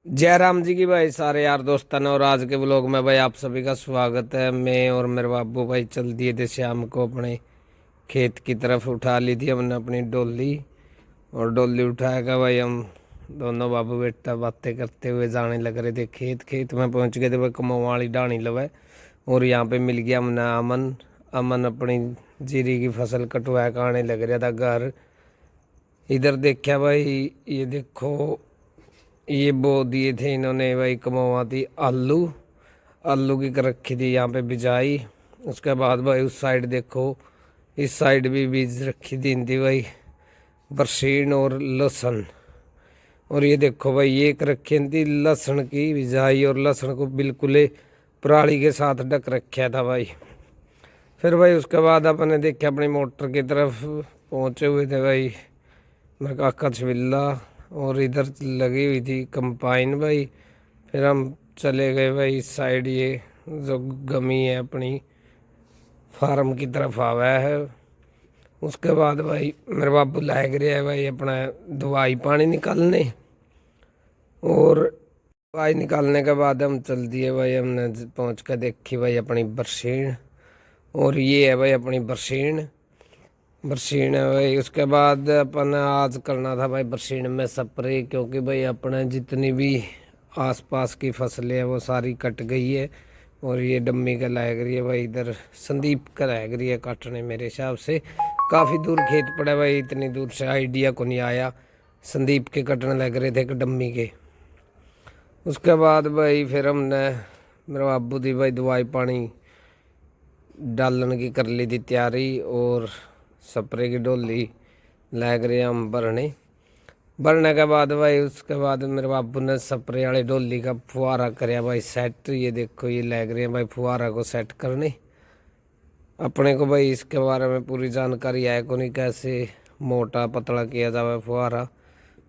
जय राम जी की भाई सारे यार दोस्तों ने। और आज के व्लॉग में भाई आप सभी का स्वागत है। मैं और मेरे बाबू भाई चल दिए थे शाम को अपने खेत की तरफ। उठा ली थी हमने अपनी डोली, और डोली उठाएगा भाई हम दोनों बाबू बेटा बातें करते हुए जाने लग रहे थे खेत। खेत में पहुंच गए थे भाई, कमाऊ वाली डाणी लवे। और यहाँ पे मिल गया हमने अमन। अमन अपनी जीरी की फसल कटवा के आने लग रहा था घर। इधर देखा भाई, ये देखो, ये बो दिए थे इन्होंने भाई कमवा थी आलू। आलू की कर रखी थी यहाँ पे बिजाई। उसके बाद भाई उस साइड देखो, इस साइड भी बीज रखी थी इनकी भाई बरसीन और लहसुन। और ये देखो भाई, ये एक रखी थी लहसुन की बिजाई, और लहसुन को बिल्कुल ही पराली के साथ ढक रखा था भाई। फिर भाई उसके बाद अपने देखे अपनी मोटर की तरफ पहुंचे हुए थे भाई मेरे काका छबिल्ला। और इधर लगी हुई थी कंपाइन भाई। फिर हम चले गए भाई इस साइड, ये जो गमी है अपनी फार्म की तरफ आवा है। उसके बाद भाई मेरे बाबू लायक रहा है भाई अपना दवाई पानी निकालने। और दवाई निकालने के बाद हम चल दिए भाई, हमने पहुंच कर देखी भाई अपनी बरसीन। और ये है भाई अपनी बरसीन। बरसीन है भाई। उसके बाद अपन आज करना था भाई बरसीन में स्प्रे, क्योंकि भाई अपने जितनी भी आसपास की फसलें हैं वो सारी कट गई है। और ये डम्मी का लायक रही है भाई, इधर संदीप का लायक रही है काटने। मेरे हिसाब से काफ़ी दूर खेत पड़ा भाई, इतनी दूर से आइडिया को नहीं आया। संदीप के कटने लग रहे थे डम्मी के। उसके बाद भाई फिर हमने मेरे बाबू दी भाई दवाई पानी डालन की कर ली थी तैयारी। और स्प्रे की डोली लग रहे हम भरने के बाद भाई उसके बाद मेरे बाबू ने स्प्रे वाली डोली का फुहारा कराया भाई सेट। ये देखो, ये लग रहे हैं भाई फुहारा को सेट करने। अपने को भाई इसके बारे में पूरी जानकारी है को नहीं, कैसे मोटा पतला किया जाए फुहारा।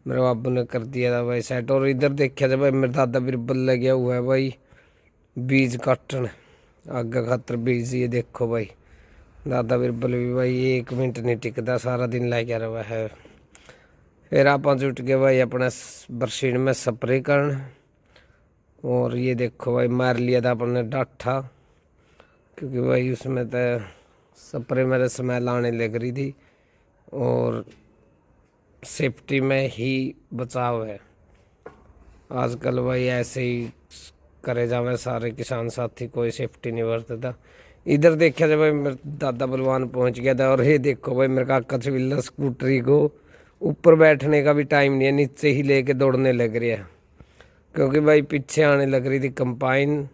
मेरे बाबू ने कर दिया था भाई सेट। और इधर देखा जाए भाई मेरे दादा बिरबल लगे हुआ है भाई बीज काटन आगे खातर बीज। ये देखो भाई दादा बिरबल भी भाई 1 मिनट नहीं टिकता, सारा दिन लग रहा है। फिर आप जुट गए भाई अपना बरसीन में स्प्रे करन। और ये देखो भाई मार लिया था अपने डाठा, क्योंकि भाई उसमें तो स्प्रे में तो स्मेल आने लग रही थी। और सेफ्टी में ही बचाव है आजकल भाई, ऐसे ही करे जावे सारे किसान साथी, कोई सेफ्टी नहीं बरतता। इधर देखा जाए भाई मेरे दादा बलवान पहुंच गया था। और ये देखो भाई मेरे काका छबिल्ला स्कूटरी को ऊपर बैठने का भी टाइम नहीं है, नीचे ही लेके दौड़ने लग रहा है। क्योंकि भाई पीछे आने लग रही थी कंपाइन।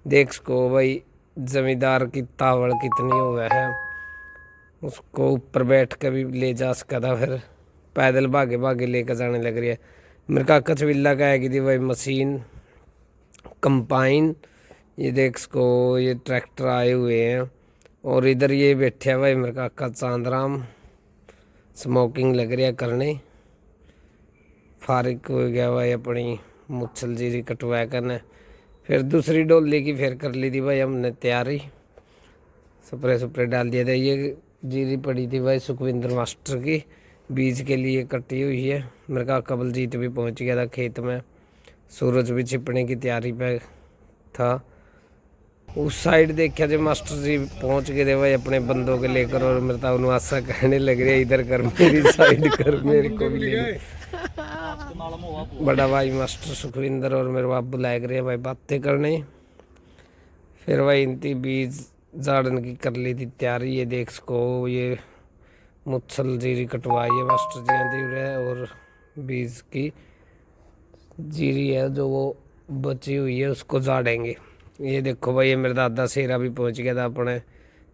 देख सको भाई जमींदार की तावड़ कितनी हुआ है, उसको ऊपर बैठ कर भी ले जा सका था। फिर पैदल भागे भागे लेकर जाने लग रही है। मेरे काका छबिल्ला का है कि थी भाई मशीन कंपाइन। ये देख सको ये ट्रैक्टर आए हुए हैं। और इधर ये बैठे भाई मेरे काका चांदराम, स्मोकिंग लग रहा करने। फारिग हो गया भाई अपनी मुच्छल जीरी कटवा करने। फिर दूसरी डोली की फिर कर ली थी भाई हमने तैयारी, स्प्रे सुप्रे डाल दिया था। ये जीरी पड़ी थी भाई सुखविंदर मास्टर की बीज के लिए कटी हुई है। मेरे काका बलजीत भी पहुंच गया था खेत में, सूरज भी छिपने की तैयारी पे था। उस साइड देखा जो मास्टर जी पहुंच गए थे भाई अपने बंदों के लेकर। और मेरे तो उनवासा कहने लग रहा है इधर कर मेरी साइड कर, मेरे को भी ले बड़ा भाई मास्टर सुखविंदर और मेरे बाबू लाग रहे हैं भाई बातें करने। फिर भाई इनती बीज झाड़न की कर ली थी तैयारी। ये देख सको ये मुच्छल जीरी कटवाई है मास्टर जी ने दी है। और बीज की जीरी है जो वो बची हुई है उसको झाड़ेंगे। ये देखो भाई ये मेरे दादा शेरा भी पहुंच गया था अपने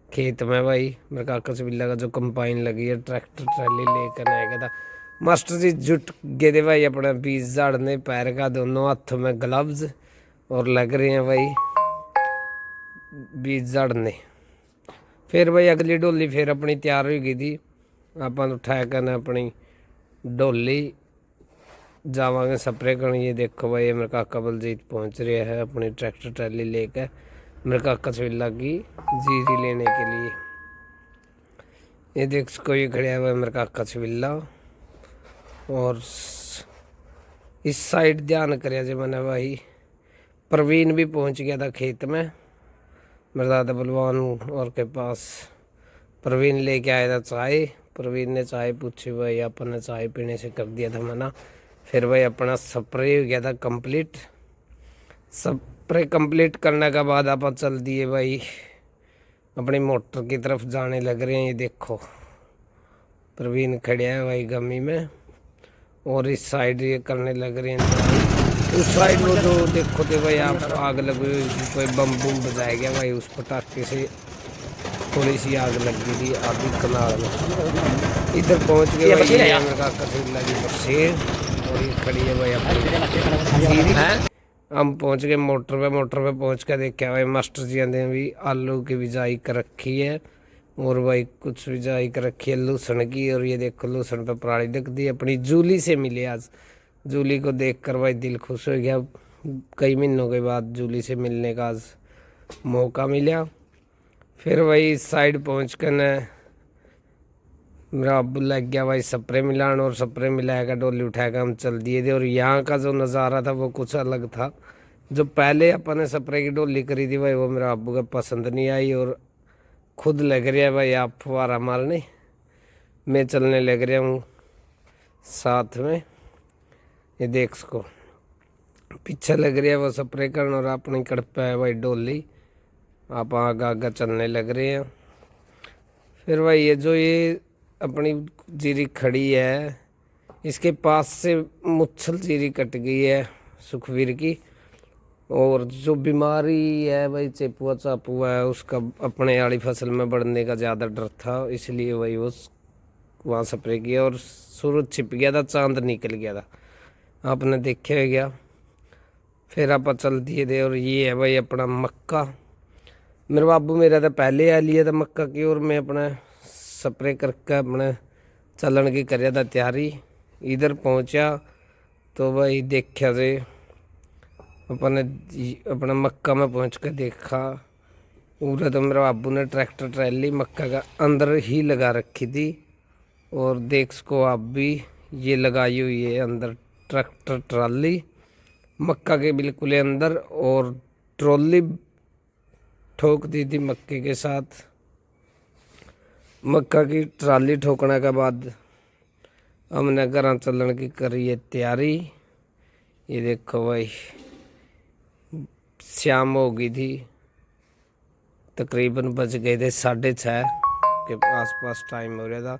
खेत में भाई। मेरे काका बिल्ला का जो कंपाइन लगी है ट्रैक्टर ट्रैली लेकर आया गया था। मास्टर जी जुट गए थे भाई अपना बीज झाड़ने, पैर का दोनों हाथों में ग्लव्स, और लग रहे हैं भाई बीज झाड़ने। फिर भाई अगली डोली फिर अपनी तैयार हो गई थी। अपन उठाया करना अपनी डोली जावांगे स्प्रे करने। ये देखो भाई मेरे काका बलजीत पहुंच रहा है अपनी ट्रैक्टर ट्रैली लेकर मेरे काका छबिल्ला की जीरी लेने के लिए। ये देख सको ये खड़ा हुआ है मेरे काका छबिल्ला। और इस साइड ध्यान करिया जी मैंने भाई। प्रवीण भी पहुंच गया था खेत में मृदादा बलवान और के पास। प्रवीण लेके आया था चाय। प्रवीण ने चाय पूछी भाई, अपन ने चाय पीने से कर दिया था मना। फिर भाई अपना स्प्रे हो गया था कंप्लीट। स्प्रे कंप्लीट करने के बाद अपन चल दिए भाई अपनी मोटर की तरफ जाने लग रहे हैं। ये देखो प्रवीण खड़े है भाई गमी में, और इस साइड ये करने लग रहे हैं। उस साइड वो जो देखो तो भाई आप आग लगी हुई, कोई बम बुम बजाया गया भाई, उस पटाखे से थोड़ी सी आग लग गई थी आधी कनाल में। इधर पहुंच गए भाई का कसीर लगी बसेर, और ये खड़ी है भाई अपनी है। हम पहुंच गए मोटर पे। मोटर पे पहुंच कर देखा भाई मास्टर जी ने भी आलू की बिजाई कर रखी है, और भाई कुछ बिजाई कर रखी है लूसन की। और ये देखो लूसन पे पराली ढक दी। अपनी जूली से मिले आज। जूली को देखकर भाई दिल खुश हो गया। कई महीनों के बाद जूली से मिलने का आज मौका मिला। फिर वही इस साइड पहुँच कर न मेरा अब्बू लग गया भाई स्प्रे मिलान, और स्प्रे मिलाकर डोली उठाकर हम चल दिए थे। और यहाँ का जो नज़ारा था वो कुछ अलग था। जो पहले अपन ने स्प्रे की डोली करी थी भाई वो मेरा अब्बू को पसंद नहीं आई, और खुद लग रहा है भाई आप फुहारा मारने, मैं चलने लग रहा हूँ साथ में। ये देख सको पीछे लग रहा है वो स्प्रे करना, और अपनी कड़प है भाई डोली। आप आगा आगा चलने लग रहे हैं। फिर भाई ये जो ये अपनी जीरी खड़ी है, इसके पास से मुच्छल जीरी कट गई है सुखवीर की। और जो बीमारी है भाई चेपुआ चापुआ है, उसका अपने वाली फसल में बढ़ने का ज़्यादा डर था, इसलिए वही वो वहाँ स्प्रे किया। और सूरज छिप गया था, चांद निकल गया था, आपने देखे हो गया। फिर आप चल दिए थे। और ये है भाई अपना मक्का। मेरे बाबू मेरा तो पहले आ लिया था मक्का की, और मैं अपना स्प्रे करके अपने चलन की कर था तैयारी। इधर पहुंचा तो भाई देखा से अपने अपना मक्का में पहुंच कर देखा पूरा तो मेरे बाबू ने ट्रैक्टर ट्रैली मक्का का अंदर ही लगा रखी थी। और देख सको आप भी ये लगाई हुई है अंदर ट्रैक्टर ट्राली मक्का के बिल्कुल अंदर, और ट्रॉली ठोक दी थी मक्के के साथ। मक्का की ट्राली ठोकने के बाद हमने घर चलने की करी है तैयारी। ये देखो भाई शाम हो गई थी, तकरीबन बज गए थे 6:30 के आसपास टाइम हो रहा था।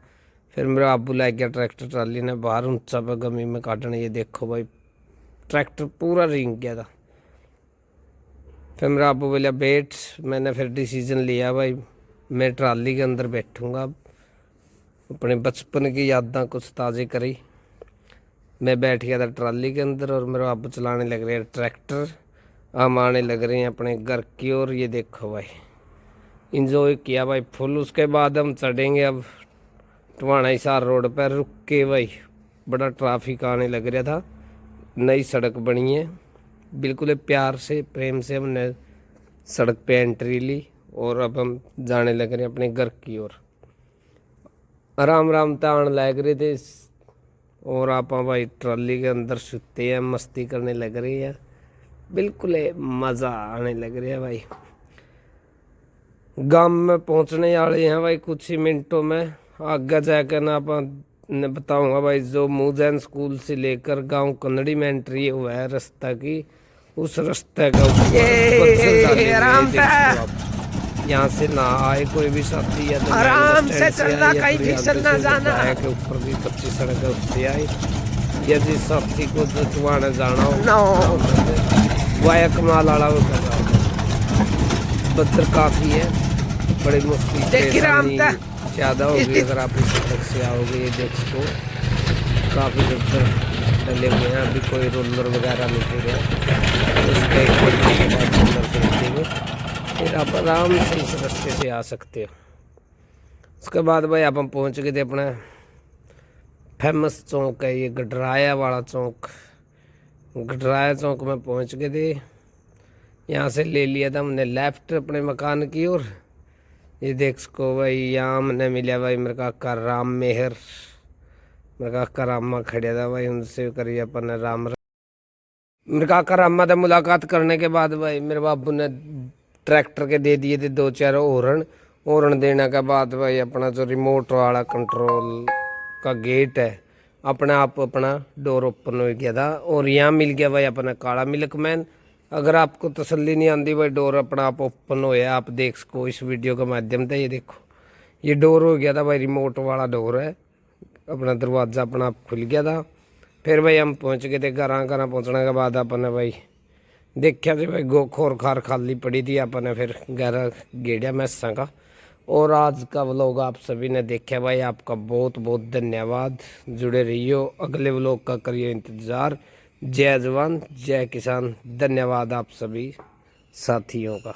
फिर मेरा अब्बू लै गया ट्रैक्टर ट्राली ने बाहर ऊंचा पे गमी में काटने। ये देखो भाई ट्रैक्टर पूरा रिंग गया था। फिर मेरा अब्बू बोला बैठ। मैंने फिर डिसीजन लिया भाई मैं ट्राली के अंदर बैठूंगा। अपने बचपन की यादें कुछ ताज़ी करी। मैं बैठ गया था ट्राली के अंदर, और मेरा अब्बू चलाने लग रहे हैं ट्रैक्टर। हम आने लग रहे हैं अपने घर की ओर। ये देखो भाई इंजॉय किया भाई फुल। उसके बाद हम चढ़ेंगे अब टवाना हिसार रोड पर। रुक के भाई बड़ा ट्रैफिक आने लग रहा था। नई सड़क बनी है, बिल्कुल प्यार से प्रेम से हमने सड़क पे एंट्री ली, और अब हम जाने लग रहे हैं अपने घर की ओर। आराम आराम तान लग रहे थे, और आप भाई ट्राली के अंदर सुते हैं मस्ती करने लग रही है। बिल्कुल मज़ा आने लग रहा है भाई। गांव में पहुंचने वाले हैं भाई कुछ ही मिनटों में। आगे जाकर ना आप ने बताऊंगा भाई जो मूजैन स्कूल से लेकर गांव कन्नड़ी में एंट्री हुआ है रास्ता की, उस रास्ते का यहाँ से ना आए कोई भी साथी या तो आराम से चलना, कहीं फिसल ना जाना है के ऊपर भी कच्ची सड़क है उससे आए। या जिस साथी को जटवाने जाना हो वाया कमाल वाला वो कर रहा है। बदर काफ़ी है, बड़ी मुश्किल ज़्यादा होगी अगर आप इस सड़क से आओगे। ये देख सको काफ़ी बदर डले हुए हैं, अभी कोई रोलर वगैरह नहीं दे रहे। उसके फिर आप आराम से इस रास्ते से आ सकते हो। उसके बाद भाई आप हम पहुँच गए थे अपना फेमस चौक है ये गडराया वाला चौक। गडराया चौक में पहुँच गए थे। यहाँ से ले लिया था हमने लेफ्ट अपने मकान की ओर। ये देख सको भाई यहाँ हमने मिला भाई मेरे काका राम मेहर। मेरे काका रामा खड़ा था भाई, उनसे करिए अपन राम मेरे काका रामा से मुलाकात करने के बाद भाई मेरे बाबू ने ट्रैक्टर के दे दिए थे 2-4 हॉर्न। हॉर्न देने के बाद भाई अपना जो रिमोट वाला कंट्रोल का गेट है अपने आप अपना डोर ओपन हो गया था। और यहाँ मिल गया भाई अपना काला मिल्क मैन। अगर आपको तसल्ली नहीं आती भाई डोर अपना आप ओपन होया, आप देख सको इस वीडियो के माध्यम से। ये देखो ये डोर हो गया था भाई, रिमोट वाला डोर है, अपना दरवाज़ा अपना आप खुल गया था। फिर भाई हम पहुंच गए थे घर पहुंचने के बाद अपने भाई देखा जी भाई गो खोर खार खाली पड़ी थी, अपने फिर घर गेड़िया मैसा का। और आज का व्लॉग आप सभी ने देखा भाई, आपका बहुत बहुत धन्यवाद। जुड़े रहियो, अगले व्लॉग का करिए इंतज़ार। जय जवान जय किसान, धन्यवाद आप सभी साथियों का।